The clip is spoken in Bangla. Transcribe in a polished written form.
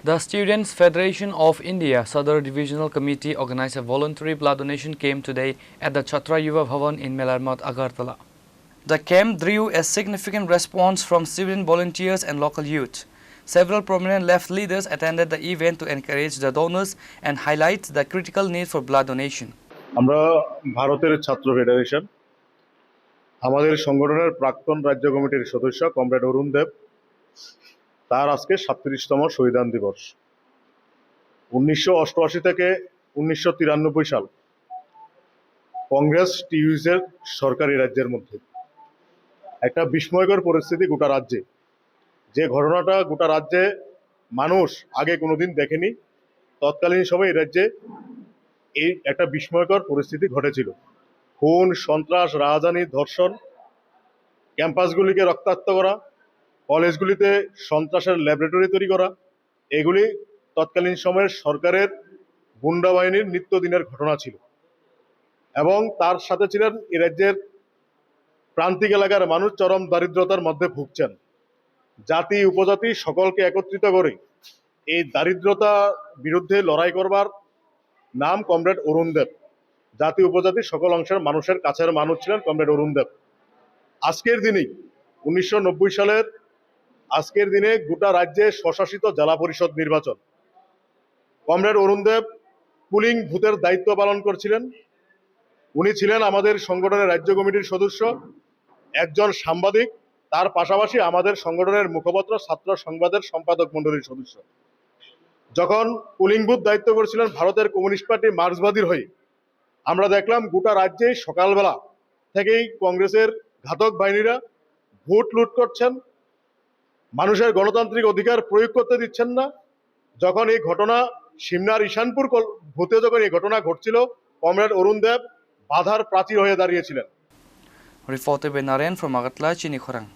The Students' Federation of India Sadar Divisional Committee organized a voluntary blood donation camp today at the Chhatra Yuva Bhavan in Melarmat, Agartala. The camp drew a significant response from student volunteers and local youth. Several prominent left leaders attended the event to encourage the donors and highlight the critical need for blood donation. আমরা ভারতের ছাত্র ফেডারেশন আমাদের সংগঠনের প্রাক্তন রাজ্য কমিটির সদস্য কমরেড অরুণ দেব তার আজকে ৩৭তম শহীদান দিবস। ১৯৮৮ থেকে ১৯৯৩ সাল কংগ্রেস টিউজের সরকারি রাজ্যের মধ্যে একটা বিস্ময়কর পরিস্থিতি গোটা রাজ্যে, যে ঘটনাটা গোটা রাজ্যে মানুষ আগে কোনোদিন দেখেনি। তৎকালীন সময়ে এই রাজ্যে এই একটা বিস্ময়কর পরিস্থিতি ঘটেছিল। খুন, সন্ত্রাস, রাজধানী, ধর্ষণ, ক্যাম্পাসগুলিকে রক্তাক্ত করা, কলেজগুলিতে সন্ত্রাসের ল্যাবরেটরি তৈরি করা, এগুলি তৎকালীন সময়ের সরকারের গুন্ডা বাহিনীর নিত্যদিনের ঘটনা ছিল। এবং তার সাথে ছিলেন এ রাজ্যের প্রান্তিক এলাকার মানুষ চরম দারিদ্রতার মধ্যে ভুগছেন। জাতি উপজাতি সকলকে একত্রিত করে এই দারিদ্রতা বিরুদ্ধে লড়াই করবার নাম কমরেড অরুণ দেব। জাতি উপজাতি সকল অংশের মানুষের কাছের মানুষ ছিলেন কমরেড অরুণ দেব। আজকের দিনেই ১৯৯০ সালের আজকের দিনে গোটা রাজ্যে স্বশাসিত জেলা পরিষদ নির্বাচন। কমরেড অরুণ দেব পুলিং বুথের দায়িত্ব পালন করছিলেন। উনি ছিলেন আমাদের সংগঠনের রাজ্য কমিটির সদস্য, একজন সাংবাদিক, তার পাশাপাশি আমাদের সংগঠনের মুখপত্র ছাত্র সংবাদের সম্পাদক মণ্ডলীর সদস্য। যখন পুলিং বুথ দায়িত্ব করছিলেন ভারতের কমিউনিস্ট পার্টি মার্ক্সবাদীর হয়ে, আমরা দেখলাম গোটা রাজ্যে সকালবেলা থেকেই কংগ্রেসের ঘাতক বাহিনীরা ভোট লুট করছেন, মানুষের গণতান্ত্রিক অধিকার প্রয়োগ করতে দিচ্ছেন না। যখন এই ঘটনা সিমনার ঈশানপুর ভূতে যখন এই ঘটনা ঘটছিল, কমরেড অরুণ দেব বাধার প্রাচীর হয়ে দাঁড়িয়েছিলেন। Reported by Naren from Agartala, Chini Khorang.